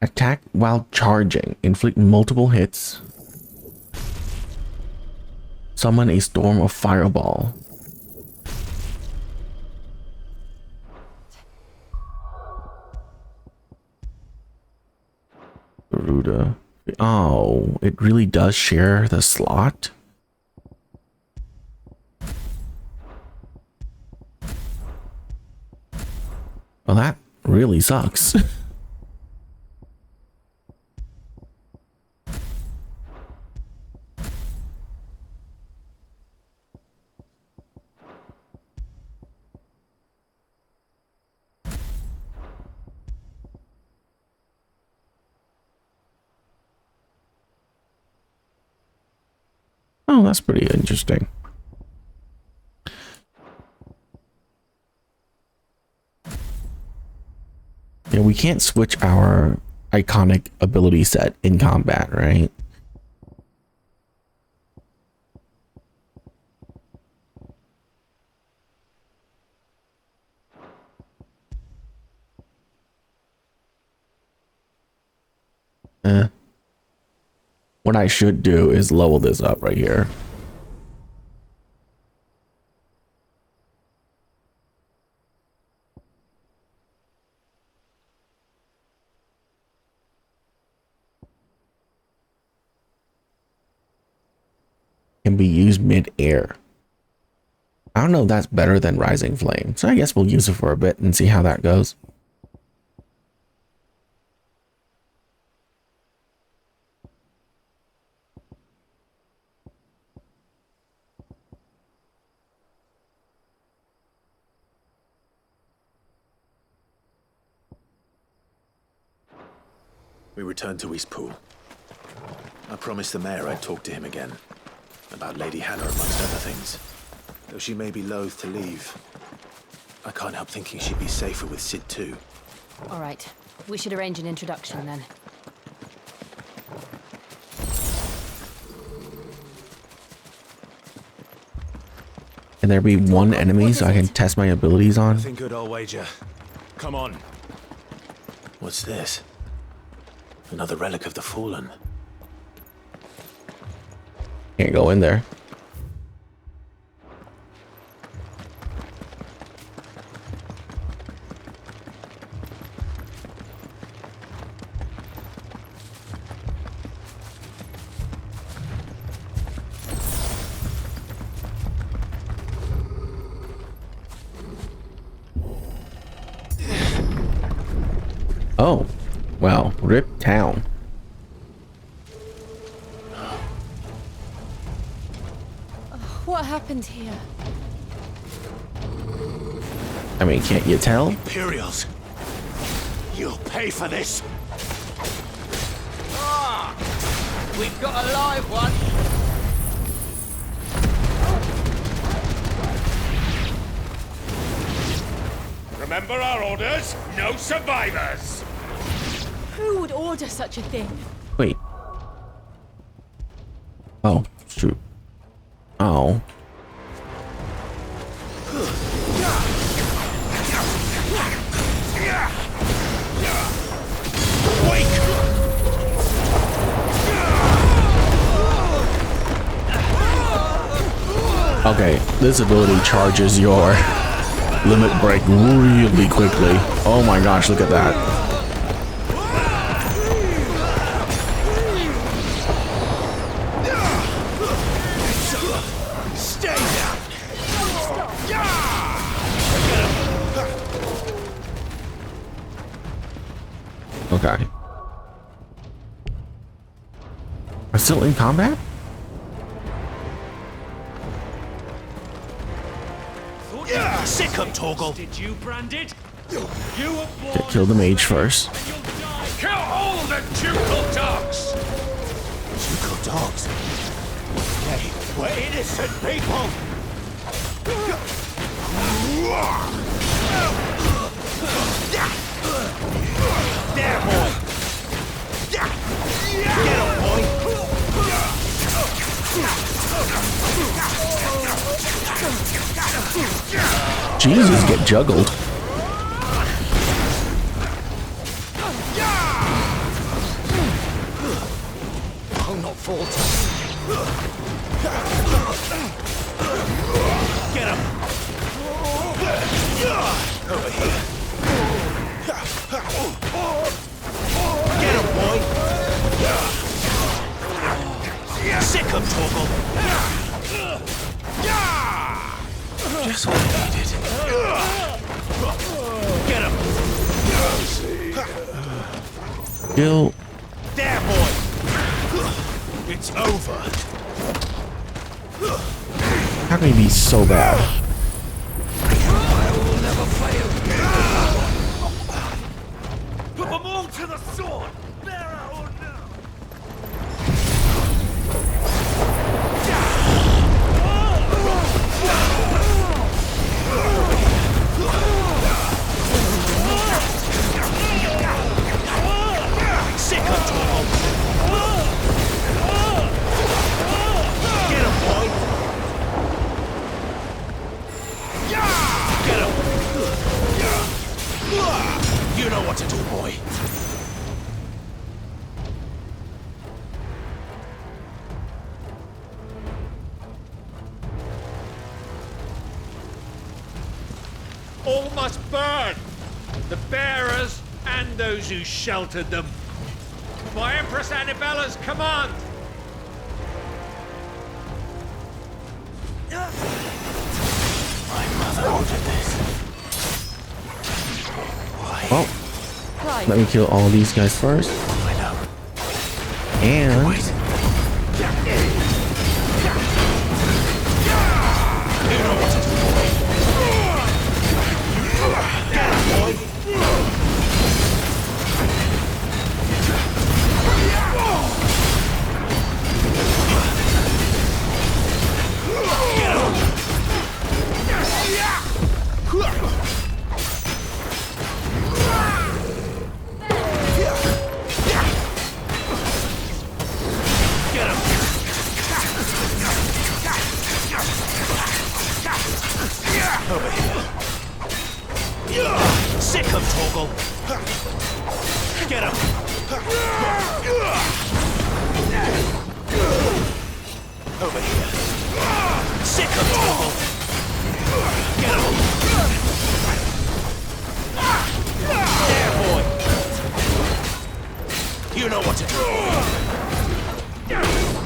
Attack while charging. Inflict multiple hits. Summon a storm of fireball. Garuda. Oh, it really does share the slot? Well, that really sucks. Oh, that's pretty interesting. Yeah, we can't switch our iconic ability set in combat, right? What I should do is level this up right here. Can be used mid-air. I don't know if that's better than Rising Flame, so I guess we'll use it for a bit and see how that goes. We returned to Eastpool. I promised the mayor I'd talk to him again. About Lady Hannah, amongst other things. Though she may be loath to leave, I can't help thinking she'd be safer with Sid too. All right. We should arrange an introduction then. Can there be one enemy so I can test my abilities on? Nothing good, I'll wager. Come on. What's this? Another relic of the Fallen. Can't go in there. Oh, wow, Rip Town. What happened here? I mean, can't you tell? Imperials! You'll pay for this! Ah! We've got a live one! Remember our orders? No survivors! Who would order such a thing? Wait. Oh, shoot. Oh. Okay, this ability charges your limit break really quickly. Oh my gosh, look at that. Okay. I'm still in combat? Sick of Toggle! Did you brand it? You were born. Okay, kill the mage first. Kill all the ducal dogs! Ducal dogs? Hey, we're innocent people! There, boy! Get him, boy! Jesus, get juggled. not falter. Get him! Over here. Get him, boy! Sick him, Chocobo! Just what I needed. Get him! Kill. There, boy! It's over. How can he be so bad? I will never fail. Put them all to the sword. Bearer or no. Sick of trouble. Get him, boy. Get him. You know what to do, boy. All must burn. The bearers and those who sheltered them. By Empress Annabella's command. My mother ordered this. Oh, Right. let me kill all these guys first. I know. And Wait. You know what to do, boy. Get him, boy. Get him. Over here. Sick of Toggle. Get him. Over here. Sick of Toggle. Get him. There, boy. You know what to do. Get him!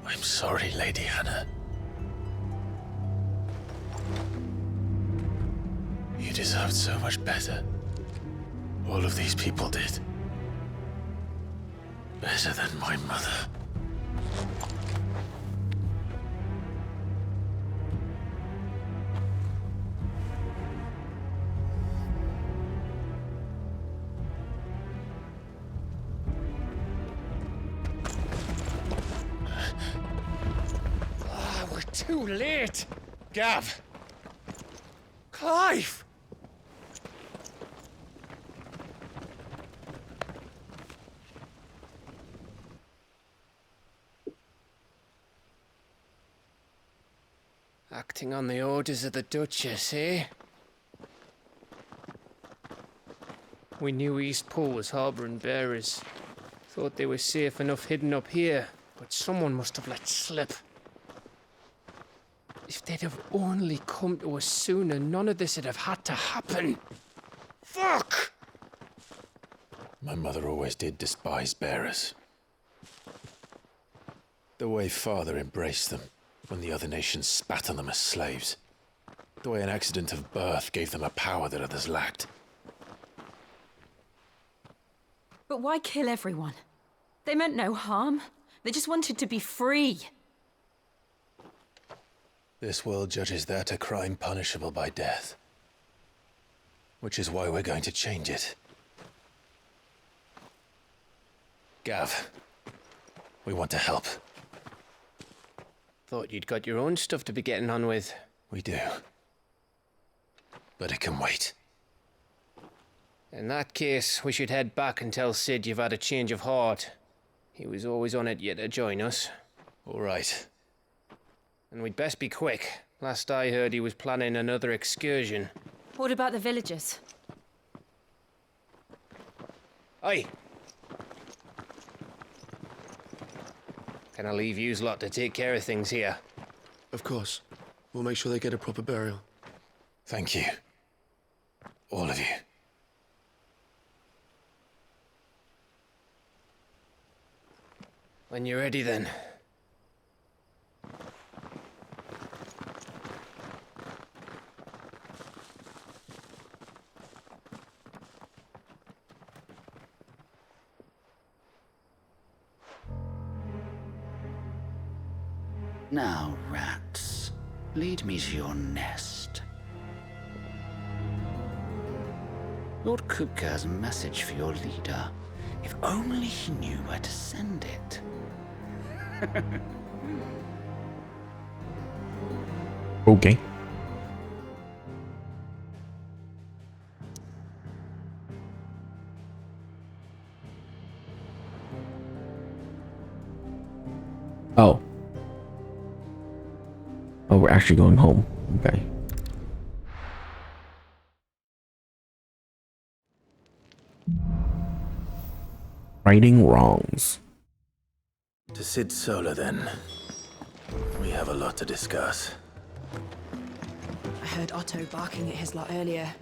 I'm sorry, Lady Hannah. You deserved so much better. All of these people did. Better than my mother. We're too late. Gav. Clive. Acting on the orders of the Duchess, eh? We knew East Pool was harbouring bearers. Thought they were safe enough hidden up here, but someone must have let slip. If they'd have only come to us sooner, none of this would have had to happen. Fuck! My mother always did despise bearers. The way Father embraced them when the other nations spat on them as slaves. The way an accident of birth gave them a power that others lacked. But why kill everyone? They meant no harm. They just wanted to be free. This world judges that a crime punishable by death. Which is why we're going to change it. Gav, we want to help. Thought you'd got your own stuff to be getting on with. We do. But it can wait. In that case, we should head back and tell Sid you've had a change of heart. He was always on it yet to join us. All right. And we'd best be quick. Last I heard, he was planning another excursion. What about the villagers? Aye. Can I leave yous lot to take care of things here? Of course. We'll make sure they get a proper burial. Thank you. All of you. When you're ready, then. Now, rats, lead me to your nest. Lord Kupka has a message for your leader. If only he knew where to send it. Okay. Oh. Oh, we're actually going home. Okay. Righting wrongs. To Sid Solar, then. We have a lot to discuss. I heard Otto barking at his lot earlier.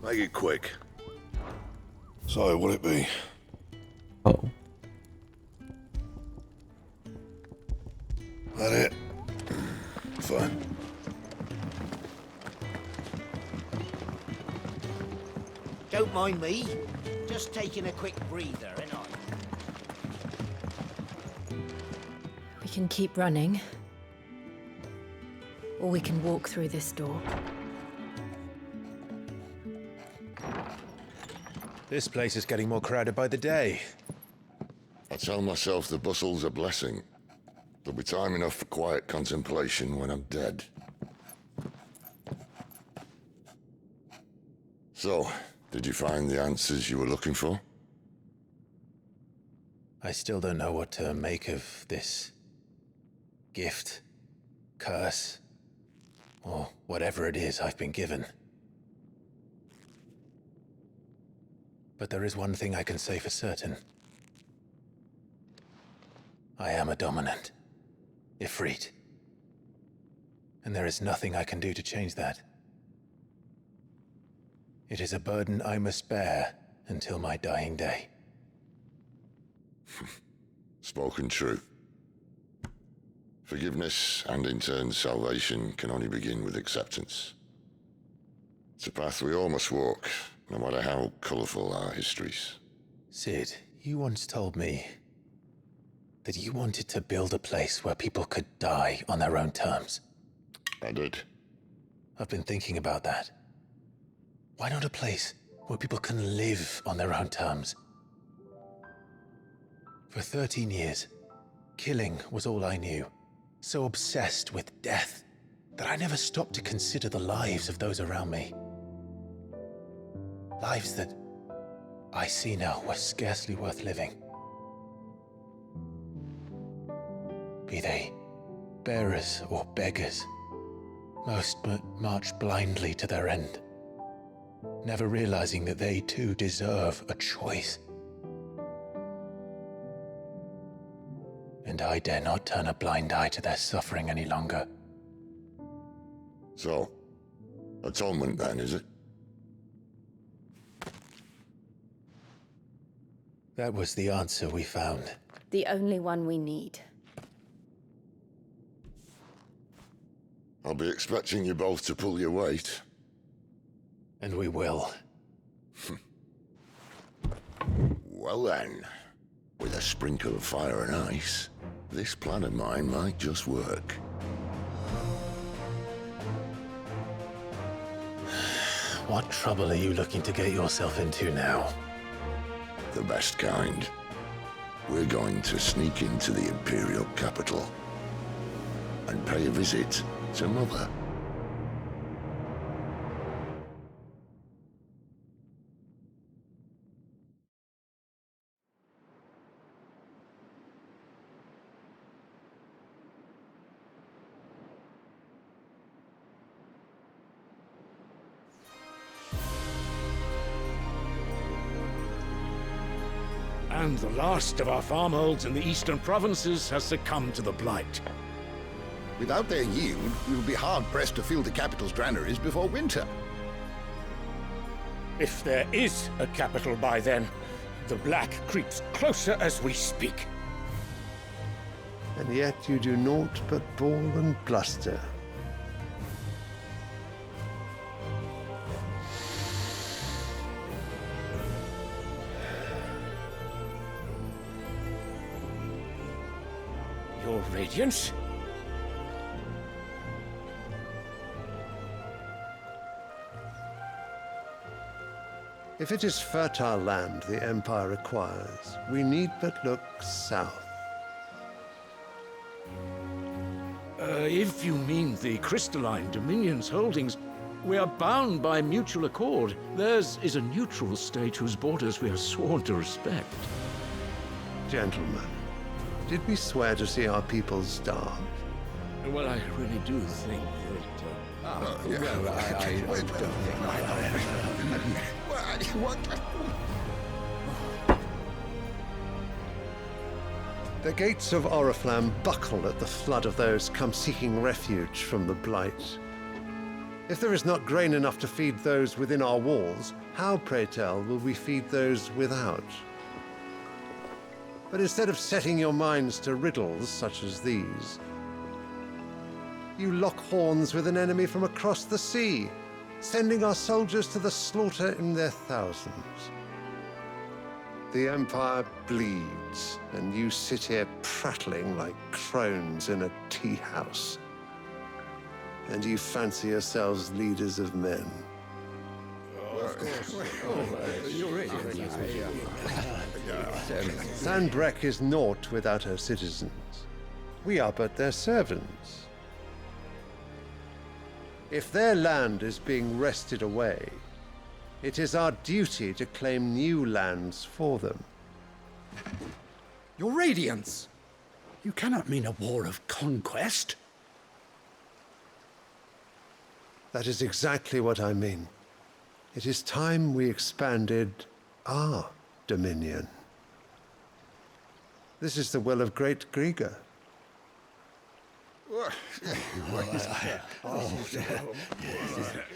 Make it quick. So, what'll it be? Oh. That it? Fine. Don't mind me. Just taking a quick breather, ain't I? We can keep running. Or we can walk through this door. This place is getting more crowded by the day. I tell myself the bustle's a blessing. There'll be time enough for quiet contemplation when I'm dead. So, did you find the answers you were looking for? I still don't know what to make of this gift, curse, or whatever it is I've been given. But there is one thing I can say for certain. I am a dominant, Ifrit. And there is nothing I can do to change that. It is a burden I must bear until my dying day. Spoken true. Forgiveness and in turn salvation can only begin with acceptance. It's a path we all must walk, no matter how colourful our histories. Sid, you once told me that you wanted to build a place where people could die on their own terms. I did. I've been thinking about that. Why not a place where people can live on their own terms? For 13 years, killing was all I knew. So obsessed with death that I never stopped to consider the lives of those around me. Lives that I see now were scarcely worth living. Be they bearers or beggars, most march blindly to their end, never realizing that they too deserve a choice. And I dare not turn a blind eye to their suffering any longer. So, Atonement then, is it? That was the answer we found. The only one we need. I'll be expecting you both to pull your weight. And we will. Well then, with a sprinkle of fire and ice, this plan of mine might just work. What trouble are you looking to get yourself into now? The best kind. We're going to sneak into the Imperial capital and pay a visit to Mother. And the last of our farmholds in the eastern provinces has succumbed to the blight. Without their yield, we will be hard-pressed to fill the capital's granaries before winter. If there is a capital by then, the black creeps closer as we speak. And yet you do naught but bawl and bluster. Your Radiance? If it is fertile land the Empire requires, we need but look south. If you mean the crystalline Dominion's holdings, we are bound by mutual accord. Theirs is a neutral state whose borders we are sworn to respect. Gentlemen, did we swear to see our people starve? Well, I really do think that... The gates of Oriflamme buckle at the flood of those come seeking refuge from the blight. If there is not grain enough to feed those within our walls, how, pray tell, will we feed those without? But instead of setting your minds to riddles such as these, you lock horns with an enemy from across the sea, sending our soldiers to the slaughter in their thousands. The Empire bleeds, and you sit here prattling like crones in a tea house. And you fancy yourselves leaders of men. Sanbreque is naught without her citizens. We are but their servants. If their land is being wrested away, it is our duty to claim new lands for them. Your Radiance! You cannot mean a war of conquest. That is exactly what I mean. It is time we expanded our dominion. This is the will of great Grieger.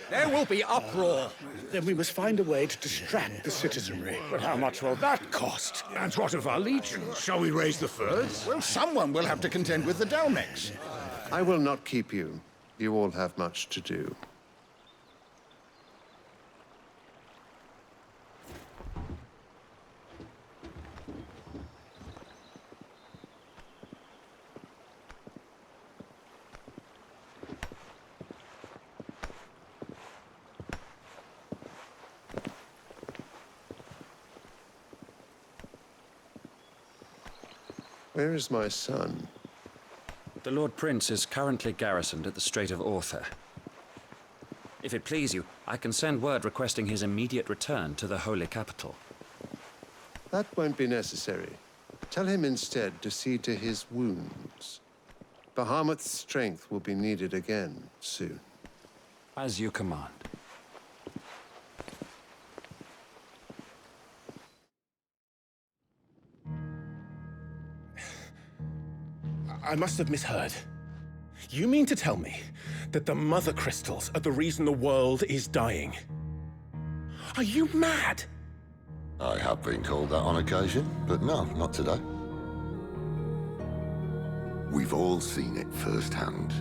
There will be uproar. Then we must find a way to distract the citizenry. But how much will that cost? And what of our legion? Shall we raise the furs? Well, someone will have to contend with the Dalmex. I will not keep you. You all have much to do. Where is my son? The Lord Prince is currently garrisoned at the Strait of Author. If it please you, I can send word requesting his immediate return to the Holy Capital. That won't be necessary. Tell him instead to see to his wounds. Bahamut's strength will be needed again soon. As you command. I must have misheard. You mean to tell me that the mother crystals are the reason the world is dying? Are you mad? I have been called that on occasion, but no, not today. We've all seen it firsthand.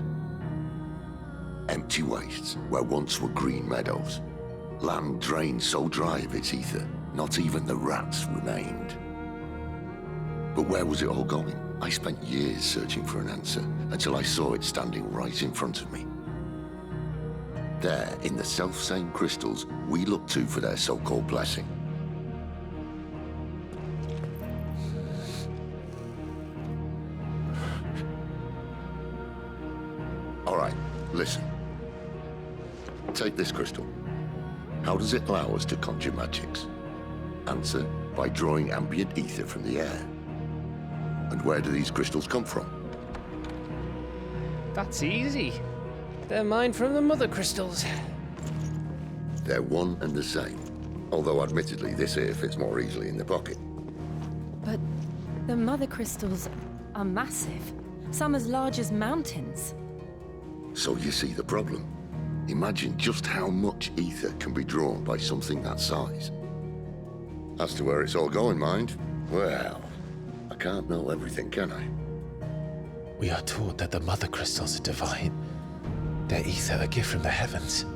Empty wastes where once were green meadows. Land drained so dry of its ether, not even the rats remained. But where was it all going? I spent years searching for an answer until I saw it standing right in front of me. There, in the self-same crystals we look to for their so-called blessing. All right, listen. Take this crystal. How does it allow us to conjure magics? Answer, by drawing ambient ether from the air. And where do these crystals come from? That's easy. They're mine from the mother crystals. They're one and the same. Although admittedly this here fits more easily in the pocket. But the mother crystals are massive. Some as large as mountains. So you see the problem. Imagine just how much ether can be drawn by something that size. As to where it's all going, mind, well, I can't know everything, can I? We are taught that the mother crystals are divine. Their ether a gift from the heavens.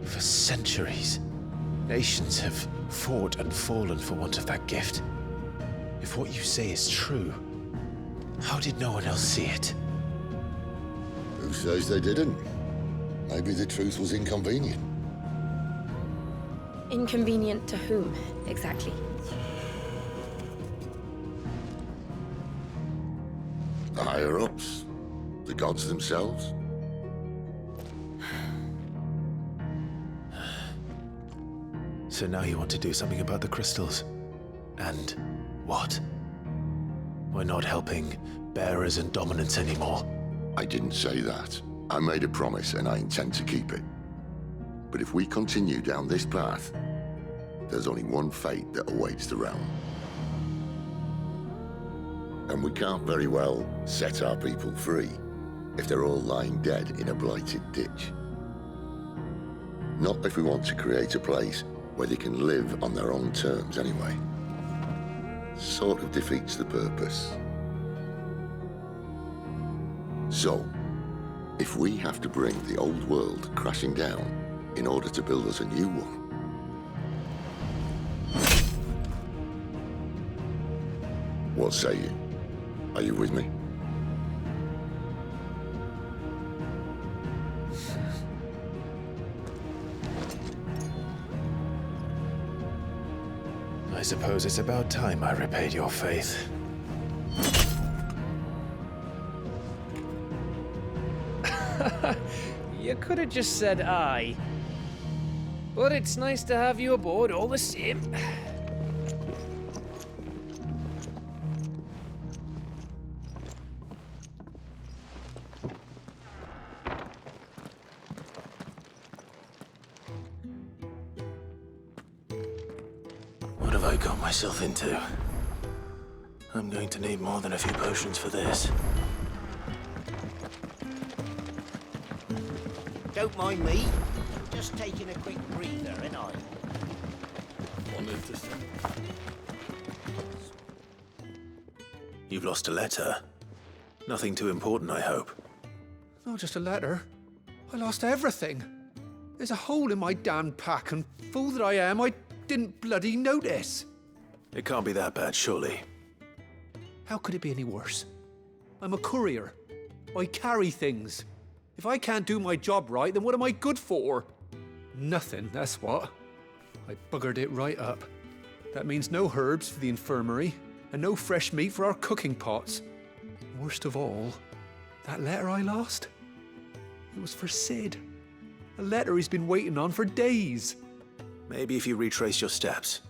For centuries, nations have fought and fallen for want of that gift. If what you say is true, how did no one else see it? Who says they didn't? Maybe the truth was inconvenient. Inconvenient to whom, exactly? The higher-ups? The gods themselves? So now you want to do something about the crystals? And what? We're not helping bearers and dominants anymore. I didn't say that. I made a promise and I intend to keep it. But if we continue down this path, there's only one fate that awaits the realm. And we can't very well set our people free if they're all lying dead in a blighted ditch. Not if we want to create a place where they can live on their own terms anyway. Sort of defeats the purpose. So, if we have to bring the old world crashing down in order to build us a new one, what say you? Are you with me? I suppose it's about time I repaid your faith. You could have just said aye. But it's nice to have you aboard all the same. What have I got myself into? I'm going to need more than a few potions for this. Don't mind me. Just taking a quick breather, ain't I? You've lost a letter. Nothing too important, I hope. Not just a letter. I lost everything. There's a hole in my damn pack, and fool that I am, I didn't bloody notice. It can't be that bad, surely. How could it be any worse? I'm a courier. I carry things. If I can't do my job right, then what am I good for? Nothing, that's what. I buggered it right up. That means no herbs for the infirmary, and no fresh meat for our cooking pots. Worst of all, that letter I lost? It was for Sid. A letter he's been waiting on for days. Maybe if you retrace your steps.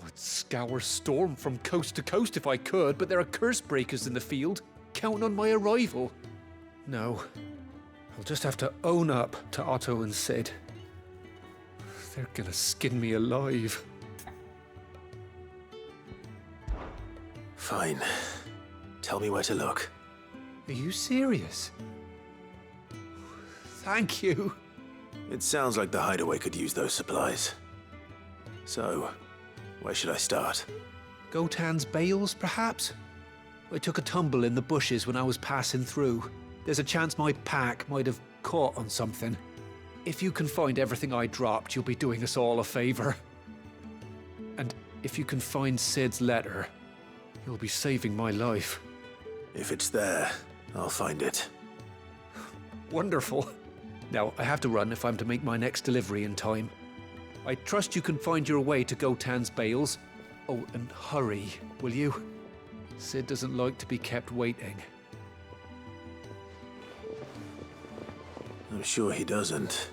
I'd scour Storm from coast to coast if I could, but there are curse breakers in the field, counting on my arrival. No. I'll just have to own up to Otto and Sid. They're gonna skin me alive. Fine. Tell me where to look. Are you serious? Thank you. It sounds like the hideaway could use those supplies. So, where should I start? Gotan's bales, perhaps? I took a tumble in the bushes when I was passing through. There's a chance my pack might have caught on something. If you can find everything I dropped, you'll be doing us all a favor. And if you can find Sid's letter, you'll be saving my life. If it's there, I'll find it. Wonderful. Now, I have to run if I'm to make my next delivery in time. I trust you can find your way to Gotan's bales. Oh, and hurry, will you? Sid doesn't like to be kept waiting. I'm sure he doesn't.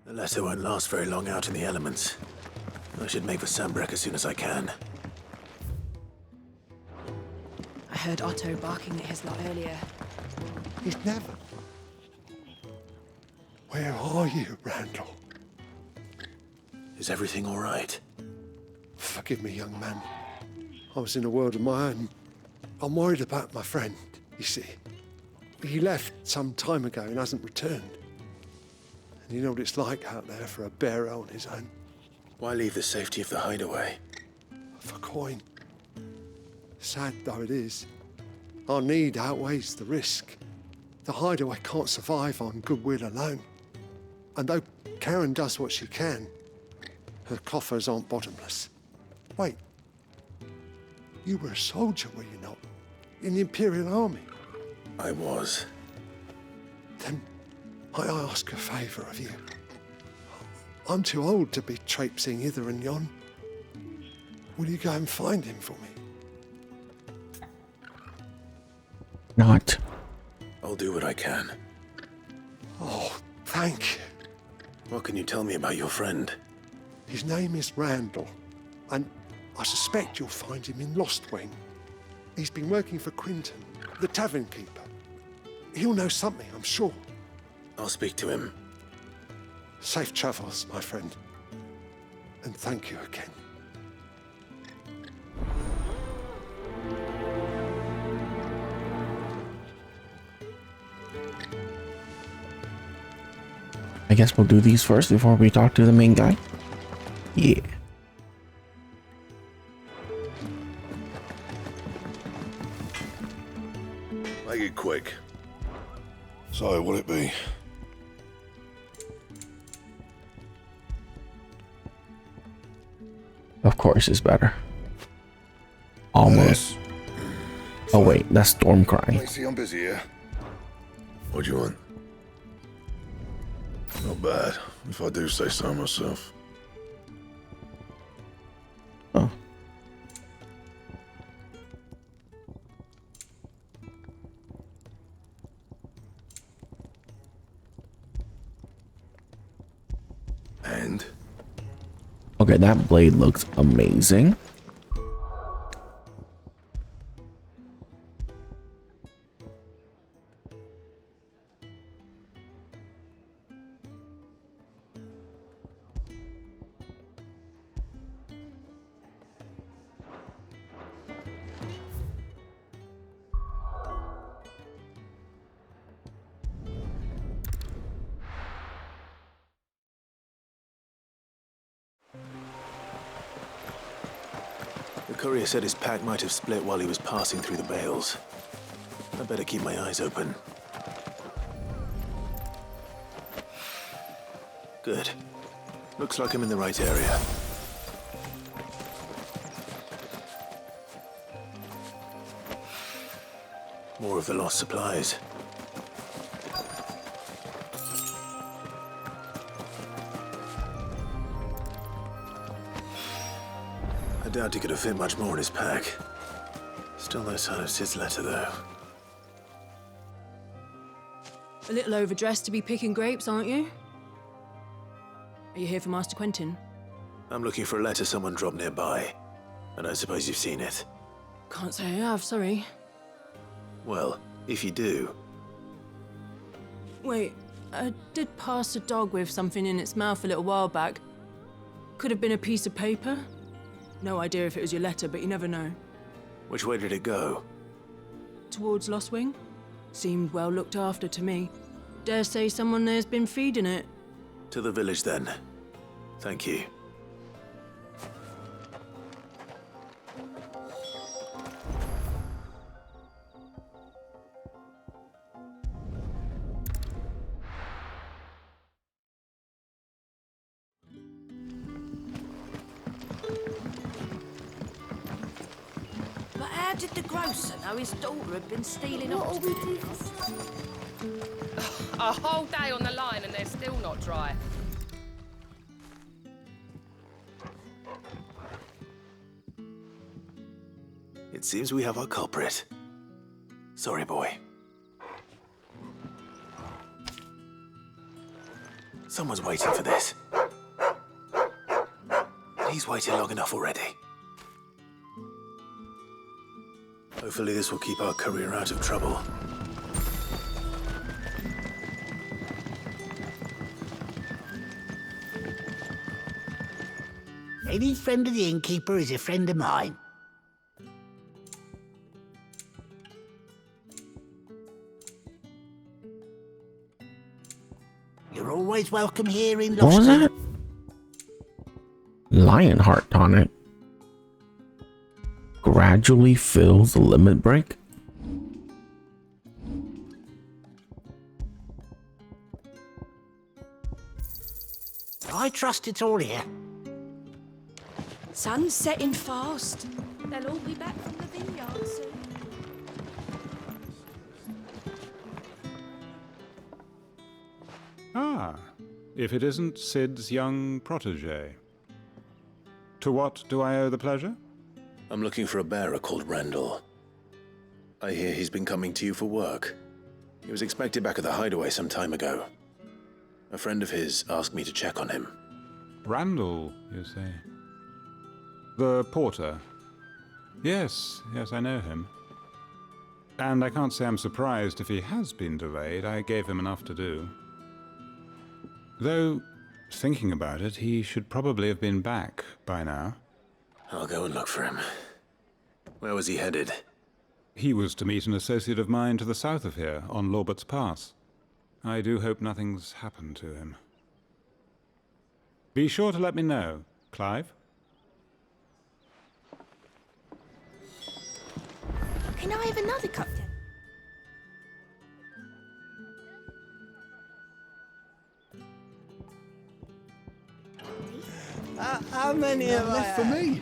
The letter won't last very long out in the elements. I should make for Sambrek as soon as I can. I heard Otto barking at his lot earlier. He's never. Where are you, Randall? Is everything all right? Forgive me, young man. I was in a world of my own. I'm worried about my friend, you see. He left some time ago and hasn't returned. And you know what it's like out there for a bearer on his own. Why leave the safety of the hideaway? For coin. Sad though it is, our need outweighs the risk. The hideaway can't survive on goodwill alone. And though Karen does what she can, her coffers aren't bottomless. Wait, you were a soldier, were you not? In the Imperial Army? I was. Then might I ask a favour of you? I'm too old to be traipsing hither and yon. Will you go and find him for me? Not. I'll do what I can. Oh, thank you. What can you tell me about your friend? His name is Randall, and I suspect you'll find him in Lostwing. He's been working for Quinton, the tavern keeper. He'll know something, I'm sure. I'll speak to him. Safe travels, my friend. And thank you again. I guess we'll do these first before we talk to the main guy. Yeah. Make it quick. So, what'll it be? Of course it's better. Almost. Oh wait, that's Storm crying. I see I'm busy here. What do you want? Not bad, if I do say so myself. Oh. And? Okay, that blade looks amazing. The courier said his pack might have split while he was passing through the bales. I better keep my eyes open. Good. Looks like I'm in the right area. More of the lost supplies. I doubt he could have fit much more in his pack. Still no sign of Sid's letter, though. A little overdressed to be picking grapes, aren't you? Are you here for Master Quentin? I'm looking for a letter someone dropped nearby. I don't suppose you've seen it. Can't say I have, sorry. Well, if you do... Wait, I did pass a dog with something in its mouth a little while back. Could have been a piece of paper. No idea if it was your letter, but you never know. Which way did it go? Towards Lost Wing? Seemed well looked after to me. Dare say someone there's been feeding it. To the village, then. Thank you. But how did the grocer know his daughter had been stealing off? A whole day on the line and they're still not dry. It seems we have our culprit. Sorry, boy. Someone's waiting for this. And he's waited long enough already. Hopefully this will keep our courier out of trouble. Any friend of the innkeeper is a friend of mine. You're always welcome here in What was that? Lionheart tonic. Gradually fills the limit break. I trust it's all here. Sun's setting fast. They'll all be back from the vineyard soon. Ah, if it isn't Sid's young protege. To what do I owe the pleasure? I'm looking for a bearer called Randall. I hear he's been coming to you for work. He was expected back at the hideaway some time ago. A friend of his asked me to check on him. Randall, you say? The porter? Yes, I know him. And I can't say I'm surprised if he has been delayed. I gave him enough to do. Though, thinking about it, he should probably have been back by now. I'll go and look for him. Where was he headed? He was to meet an associate of mine to the south of here, on Lorbert's Pass. I do hope nothing's happened to him. Be sure to let me know, Clive. Can I have another cup then? How many have left for me?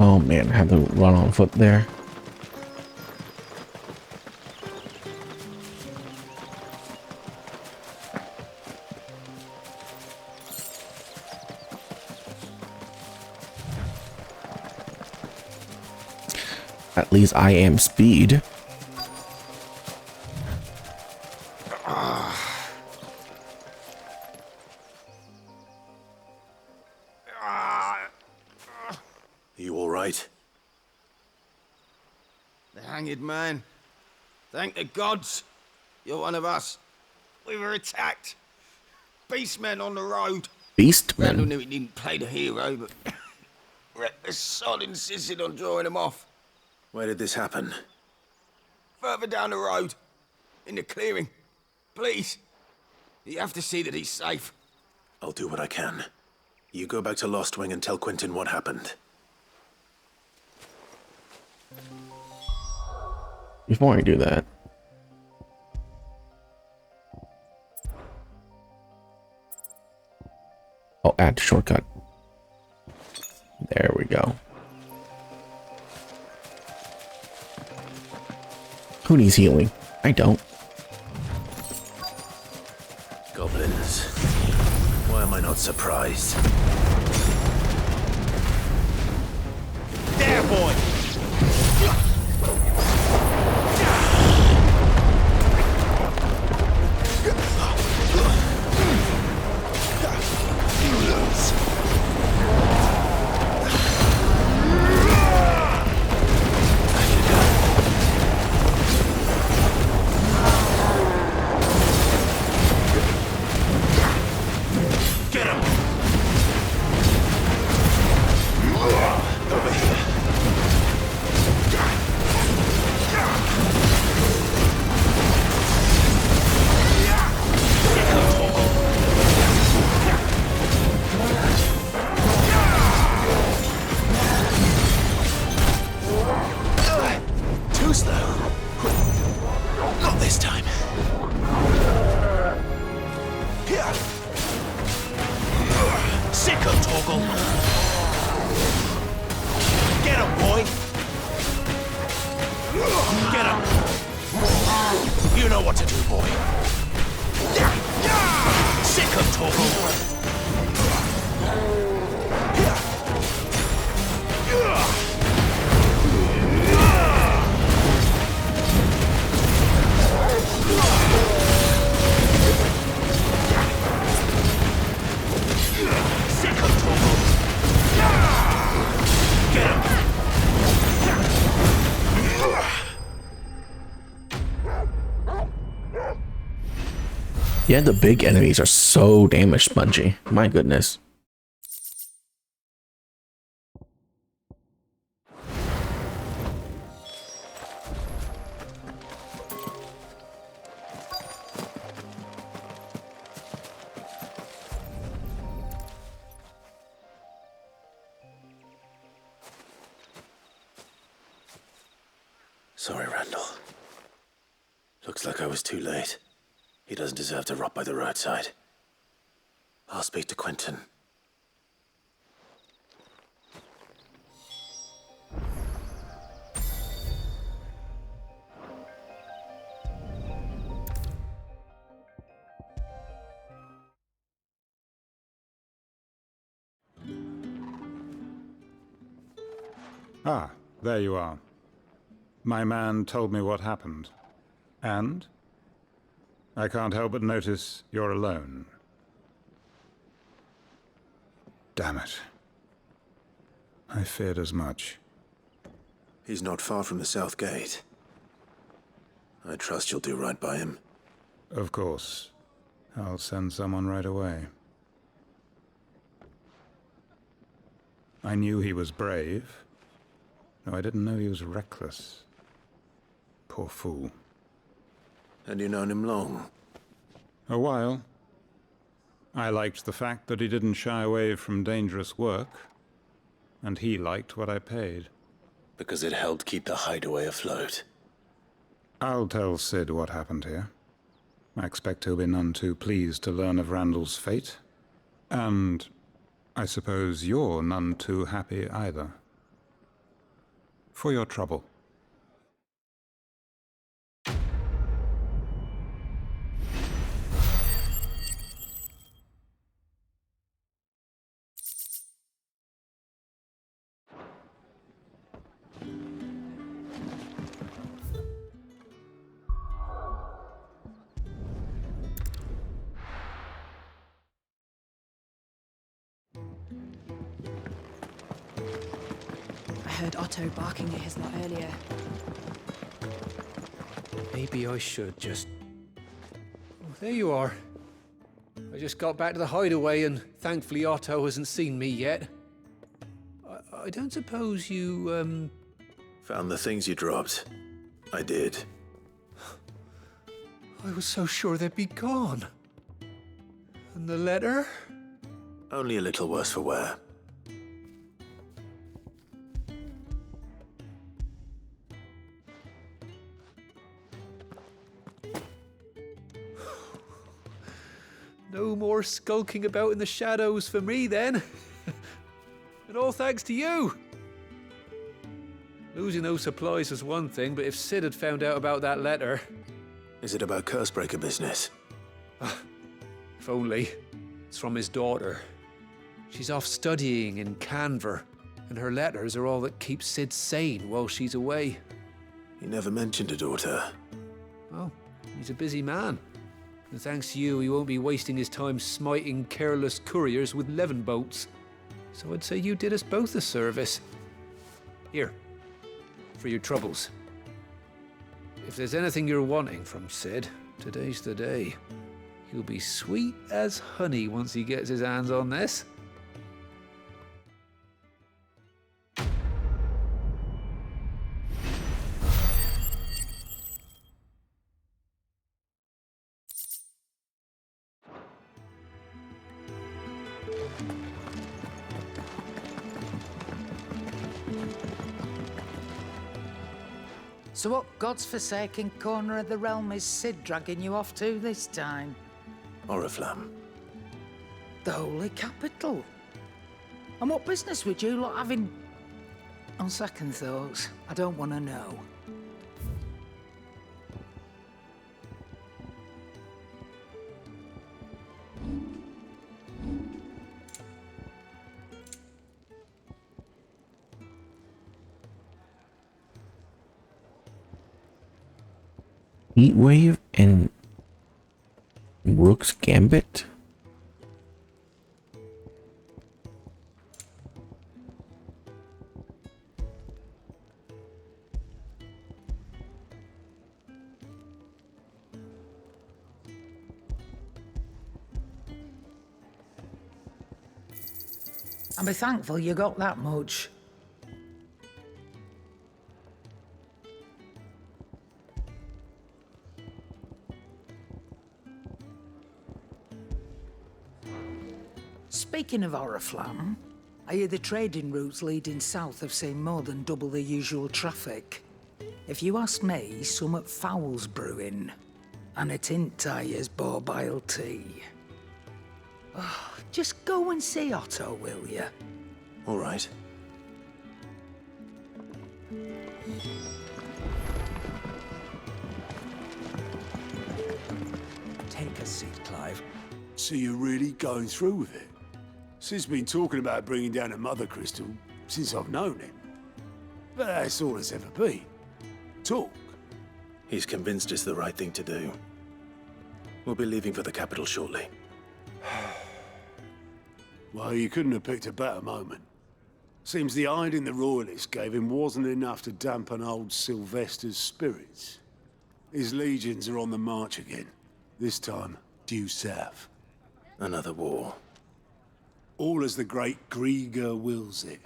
Oh man, I had to run on foot there. At least I am speed. You all right? The hanged man. Thank the gods. You're one of us. We were attacked. Beastmen on the road. Beastmen? Randall knew he didn't play the hero, but the sod insisted on drawing him off. Where did this happen? Further down the road. In the clearing. Please. You have to see that he's safe. I'll do what I can. You go back to Lost Wing and tell Quentin what happened. Before I do that, I'll add shortcut. There we go. Who needs healing? I don't. Goblins. Why am I not surprised? There, boy! boy. Sick of talking. Yeah, the big enemies are so damage spongy. My goodness. Sorry, Randall. Looks like I was too late. He doesn't deserve to rot by the roadside. I'll speak to Quentin. Ah, there you are. My man told me what happened. And? I can't help but notice you're alone. Damn it. I feared as much. He's not far from the South Gate. I trust you'll do right by him. Of course. I'll send someone right away. I knew he was brave. No, I didn't know he was reckless. Poor fool. And you known him long? A while. I liked the fact that he didn't shy away from dangerous work, and he liked what I paid. Because it helped keep the hideaway afloat. I'll tell Sid what happened here. I expect he'll be none too pleased to learn of Randall's fate. And I suppose you're none too happy either. For your trouble. I heard Otto barking at his lot earlier. Maybe I should just... Oh, there you are. I just got back to the hideaway and thankfully Otto hasn't seen me yet. I don't suppose you, Found the things you dropped. I did. I was so sure they'd be gone. And the letter? Only a little worse for wear. No more skulking about in the shadows for me, then. And all thanks to you. Losing those supplies was one thing, but if Sid had found out about that letter... Is it about Cursebreaker business? If only. It's from his daughter. She's off studying in Canver, and her letters are all that keeps Sid sane while she's away. He never mentioned a daughter. Well, he's a busy man. And thanks to you, he won't be wasting his time smiting careless couriers with levin boats. So I'd say you did us both a service. Here, for your troubles. If there's anything you're wanting from Sid, today's the day. He'll be sweet as honey once he gets his hands on this. So what God's forsaken corner of the realm is Sid dragging you off to this time? Oriflamme. The Holy Capital. And what business would you lot having... On second thoughts, I don't want to know. Heat Wave and Rook's Gambit. And be thankful you got that much. Speaking of Oriflamme, I hear the trading routes leading south have seen more than double the usual traffic. If you ask me, somewhat foul's brewing. And a tint tires borbile tea. Oh, just go and see Otto, will you? All right. Take a seat, Clive. So you're really going through with it? Sid's been talking about bringing down a mother crystal since I've known him. But that's all it's ever been. Talk. He's convinced it's the right thing to do. We'll be leaving for the capital shortly. Well, you couldn't have picked a better moment. Seems the hiding the royalists gave him wasn't enough to dampen old Sylvester's spirits. His legions are on the march again. This time, due south. Another war. All as the great Grieger wills it.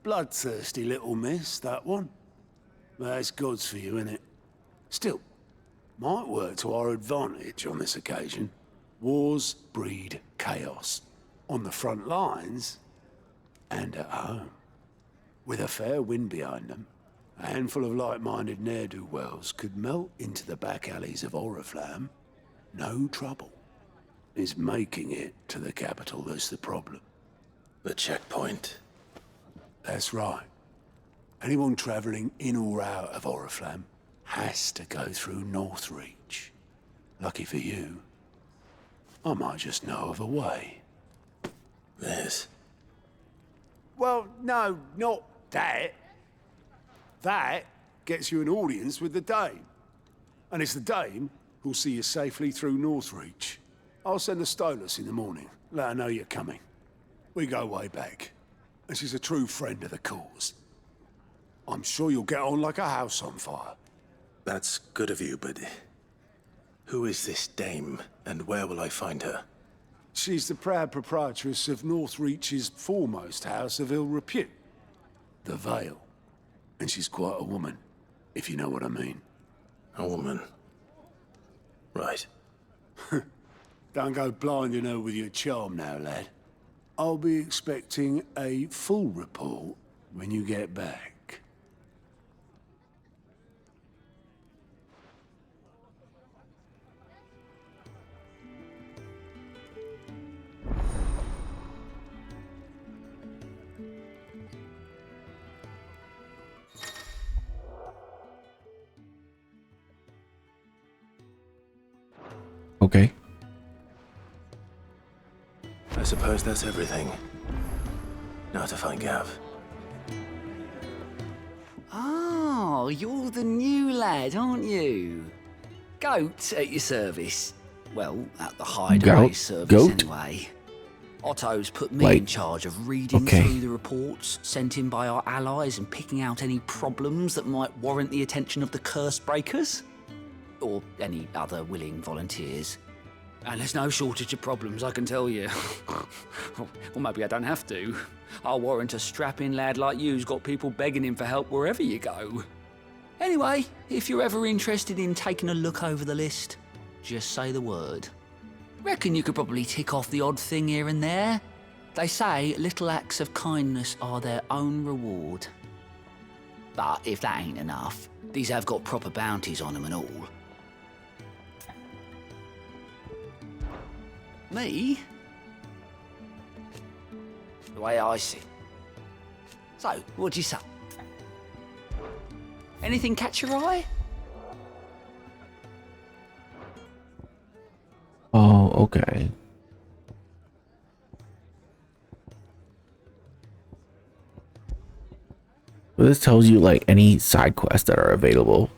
Bloodthirsty little miss, that one. That's God's for you, innit? Still, might work to our advantage on this occasion. Wars breed chaos. On the front lines, and at home. With a fair wind behind them, a handful of like-minded ne'er-do-wells could melt into the back alleys of Oriflamme. No trouble. It's making it to the capital that's the problem. The checkpoint. That's right. Anyone travelling in or out of Oriflamme has to go through Northreach. Lucky for you, I might just know of a way. This? Well, no, not that. That gets you an audience with the Dame. And it's the Dame who'll see you safely through Northreach. I'll send the Stolas in the morning, let her know you're coming. We go way back, and she's a true friend of the cause. I'm sure you'll get on like a house on fire. That's good of you, but who is this Dame, and where will I find her? She's the proud proprietress of Northreach's foremost house of ill repute, the Vale. And she's quite a woman, if you know what I mean. A woman? Right. Don't go blinding her with your charm now, lad. I'll be expecting a full report when you get back. Okay. I suppose that's everything. Now to find Gav. Oh, you're the new lad, aren't you? Goat at your service. Well, at the hideaway service anyway. Otto's put me in charge of reading through the reports sent in by our allies and picking out any problems that might warrant the attention of the curse breakers. Or any other willing volunteers. And there's no shortage of problems, I can tell you. Or maybe I don't have to. I'll warrant a strapping lad like you's got people begging him for help wherever you go. Anyway, if you're ever interested in taking a look over the list, just say the word. Reckon you could probably tick off the odd thing here and there. They say little acts of kindness are their own reward. But if that ain't enough, these have got proper bounties on them and all. Me? The way I see. So, what'd you say? Anything catch your eye? Oh, okay. So this tells you like any side quests that are available.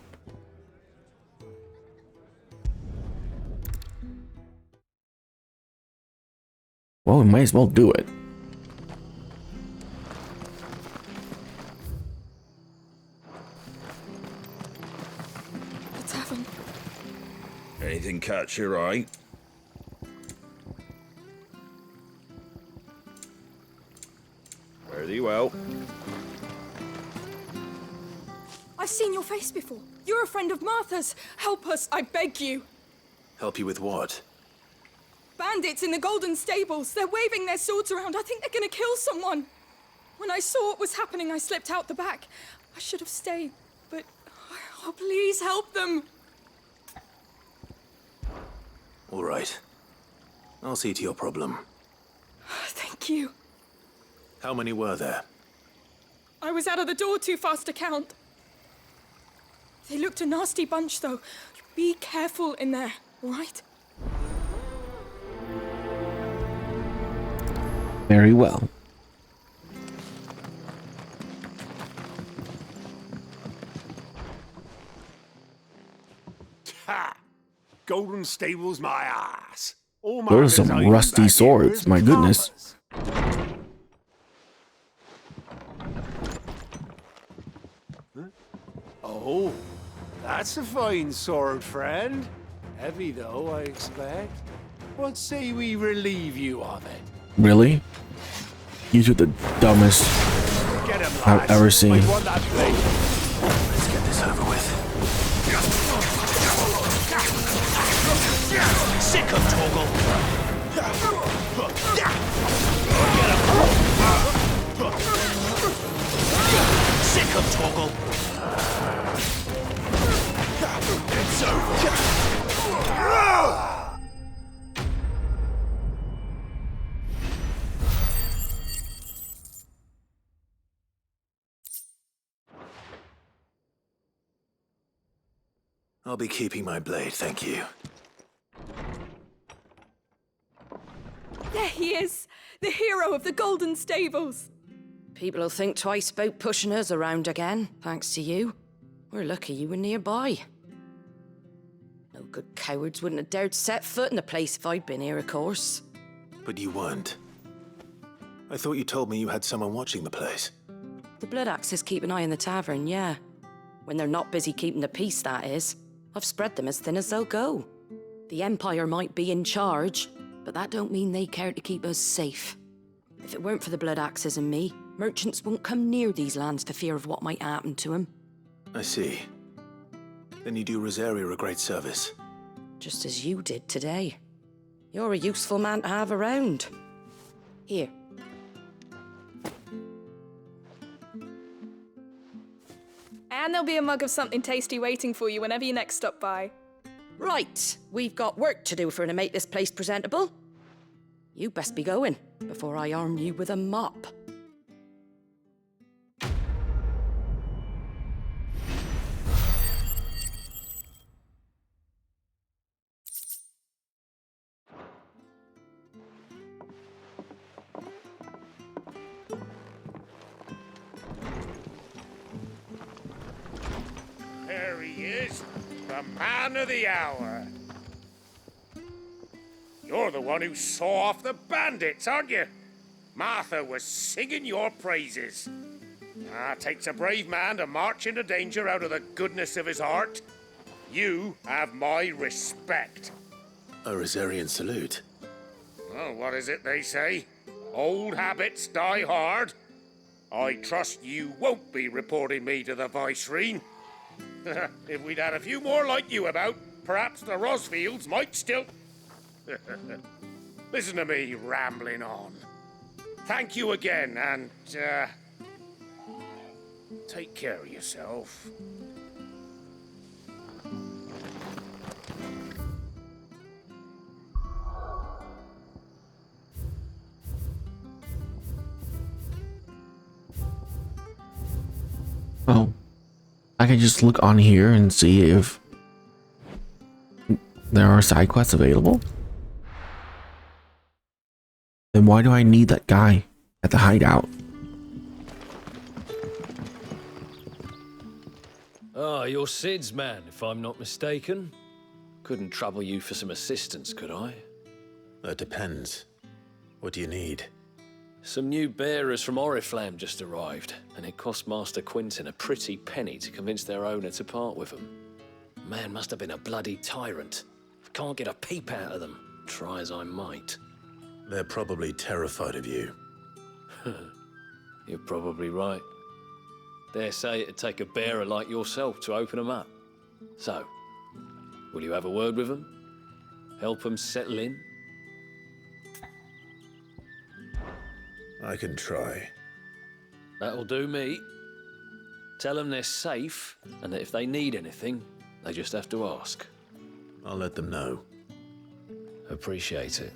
Well, we might as well do it. The tavern. Anything catch your eye? Very well. I've seen your face before. You're a friend of Martha's. Help us, I beg you. Help you with what? Bandits in the Golden Stables. They're waving their swords around. I think they're gonna kill someone. When I saw what was happening, I slipped out the back. I should have stayed, but... Oh, please help them. All right. I'll see to your problem. Thank you. How many were there? I was out of the door too fast to count. They looked a nasty bunch, though. Be careful in there, all right? Very well. Ha! Golden Stables, my ass. All Those are Martha's some owning rusty back swords, here is my goodness. farmers. Huh? Oh, that's a fine sword, friend. Heavy, though, I expect. What say we relieve you of it? Really? You two are the dumbest Get him, I've lads. ever seen. Might want that blade. Let's get this over with. Sick of Toggle! Sick of Toggle! It's over! I'll be keeping my blade, thank you. There he is, the hero of the Golden Stables. People will think twice about pushing us around again, thanks to you. We're lucky you were nearby. No good cowards wouldn't have dared set foot in the place if I'd been here, of course. But you weren't. I thought you told me you had someone watching the place. The Blood Axes keep an eye on the tavern, yeah. When they're not busy keeping the peace, that is. I've spread them as thin as they'll go. The Empire might be in charge, but that don't mean they care to keep us safe. If it weren't for the Blood Axes and me, merchants won't come near these lands for fear of what might happen to them. I see. Then you do Rosaria a great service. Just as you did today. You're a useful man to have around. Here. And there'll be a mug of something tasty waiting for you whenever you next stop by. Right, we've got work to do for to make this place presentable. You best be going, before I arm you with a mop. There he is, the man of the hour. You're the one who saw off the bandits, aren't you? Martha was singing your praises. Takes a brave man to march into danger out of the goodness of his heart. You have my respect. A Rosarian salute. Well, what is it they say? Old habits die hard. I trust you won't be reporting me to the Viceroy. If we'd had a few more like you about, perhaps the Rosfields might still... Listen to me rambling on. Thank you again, and, take care of yourself. Oh, I can just look on here and see if there are side quests available. Then why do I need that guy at the hideout? Ah, you're Sid's man, if I'm not mistaken. Couldn't trouble you for some assistance, could I? That depends. What do you need? Some new bearers from Oriflamme just arrived, and it cost Master Quinton a pretty penny to convince their owner to part with them. Man must have been a bloody tyrant. I can't get a peep out of them, try as I might. They're probably terrified of you. You're probably right. Dare say it'd take a bearer like yourself to open them up. So, will you have a word with them? Help them settle in? I can try. That'll do me. Tell them they're safe, and that if they need anything, they just have to ask. I'll let them know. Appreciate it.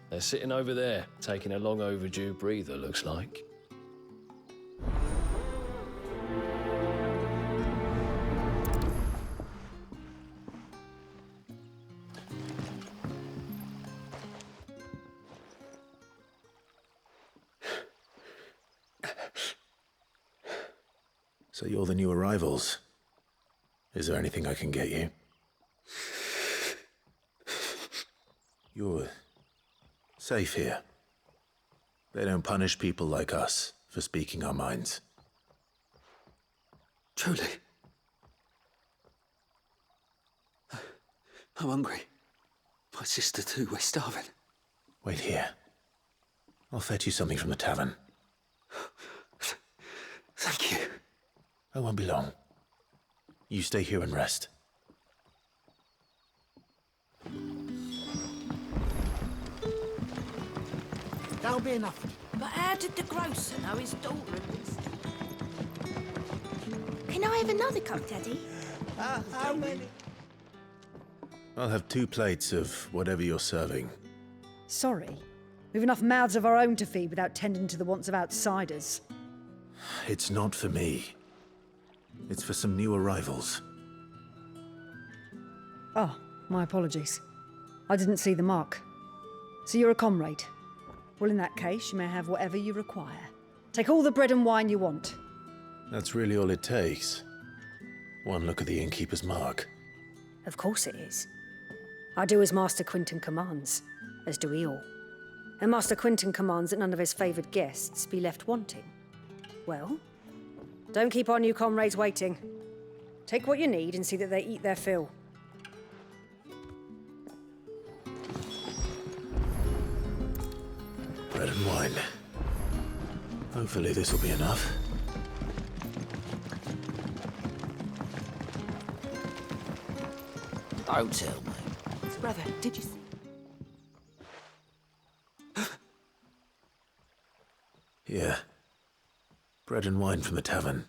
They're sitting over there, taking a long overdue breather, looks like. So you're the new arrivals. Is there anything I can get you? You're safe here. They don't punish people like us for speaking our minds. Truly. I'm hungry. My sister too, we're starving. Wait here. I'll fetch you something from the tavern. Thank you. I won't be long. You stay here and rest. That'll be enough. But how did the grocer know his daughter had been Can I have another cup, Daddy? How many? I'll have 2 plates of whatever you're serving. Sorry. We've enough mouths of our own to feed without tending to the wants of outsiders. It's not for me. It's for some new arrivals. Oh, my apologies. I didn't see the mark. So you're a comrade. Well, in that case, you may have whatever you require. Take all the bread and wine you want. That's really all it takes. One look at the innkeeper's mark. Of course it is. I do as Master Quinton commands, as do we all. And Master Quinton commands that none of his favoured guests be left wanting. Well, don't keep our new comrades waiting. Take what you need and see that they eat their fill. Bread and wine. Hopefully this will be enough. Don't tell me. Brother, did you see? Here. Bread and wine from the tavern.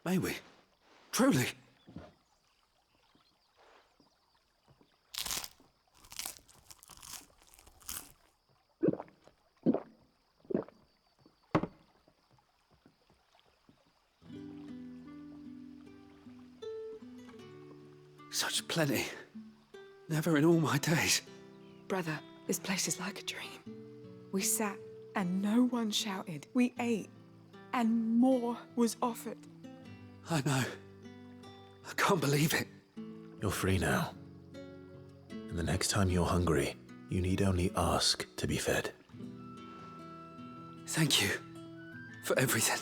May we? Truly? Such plenty. Never in all my days. Brother, this place is like a dream. We sat and no one shouted. We ate and more was offered. I know. I can't believe it. You're free now. And the next time you're hungry, you need only ask to be fed. Thank you for everything.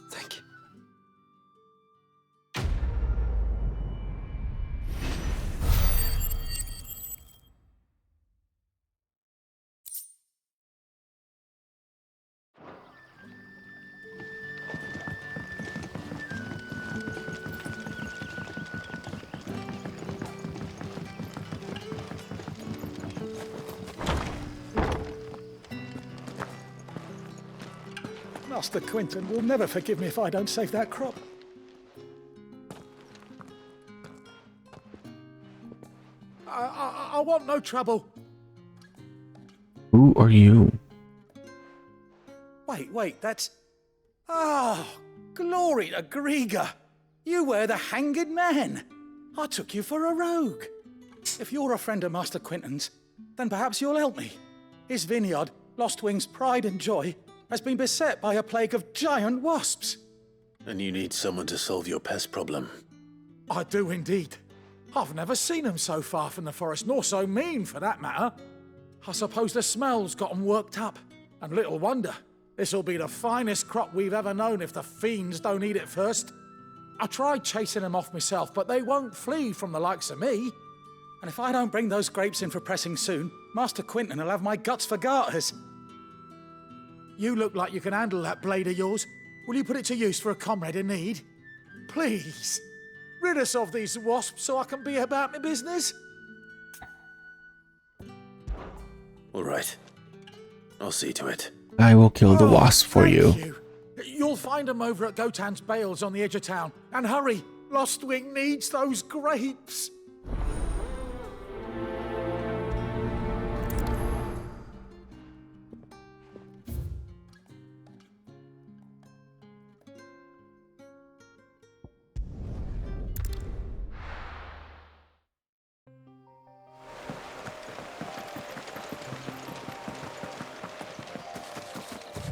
Thank you. Master Quinton will never forgive me if I don't save that crop. I want no trouble. Who are you? Wait, that's... Oh, glory to Griga. You were the hanged man. I took you for a rogue. If you're a friend of Master Quinton's, then perhaps you'll help me. His vineyard, Lost Wing's pride and joy, has been beset by a plague of giant wasps. And you need someone to solve your pest problem. I do indeed. I've never seen them so far from the forest, nor so mean for that matter. I suppose the smell's got them worked up. And little wonder. This'll be the finest crop we've ever known if the fiends don't eat it first. I tried chasing them off myself, but they won't flee from the likes of me. And if I don't bring those grapes in for pressing soon, Master Quinton will have my guts for garters. You look like you can handle that blade of yours. Will you put it to use for a comrade in need? Please, rid us of these wasps so I can be about my business. All right. I'll see to it. I will kill the wasp for you. You'll find them over at Gotan's bales on the edge of town. And hurry, Lostwing needs those grapes.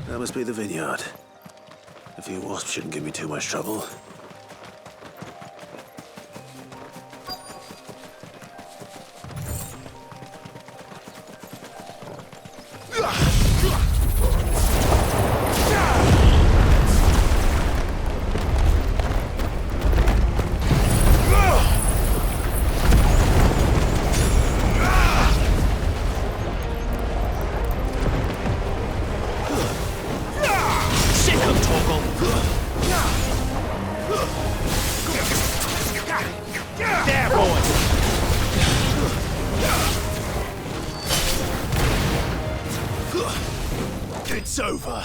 That must be the vineyard. A few wasps shouldn't give me too much trouble. It's over.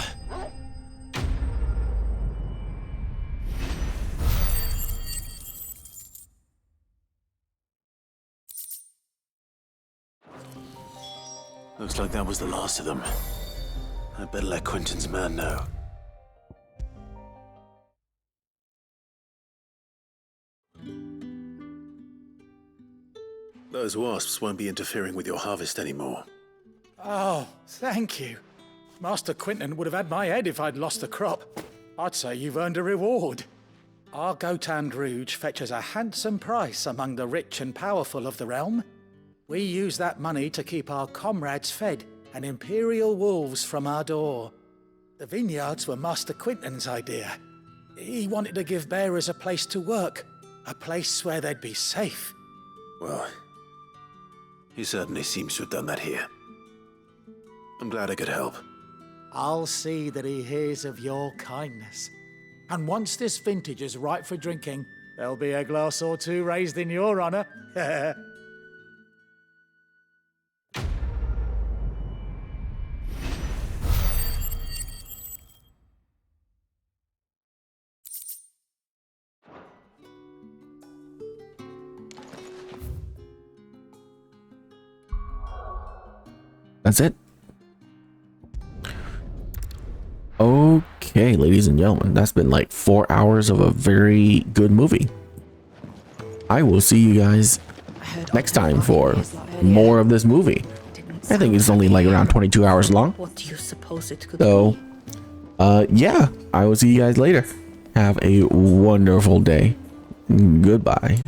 Looks like that was the last of them. I better let Quinton's man know. Those wasps won't be interfering with your harvest anymore. Oh, thank you. Master Quinton would have had my head if I'd lost the crop. I'd say you've earned a reward. Our Gotan Rouge fetches a handsome price among the rich and powerful of the realm. We use that money to keep our comrades fed and imperial wolves from our door. The vineyards were Master Quinton's idea. He wanted to give bearers a place to work, a place where they'd be safe. Well, he certainly seems to have done that here. I'm glad I could help. I'll see that he hears of your kindness. And once this vintage is ripe for drinking, there'll be a glass or two raised in your honor. That's it. Okay, ladies and gentlemen, that's been like 4 hours of a very good movie. I will see you guys next time for more of this movie. I think it's only like around 22 hours long. What do you suppose it could So, yeah, I will see you guys later. Have a wonderful day. Goodbye.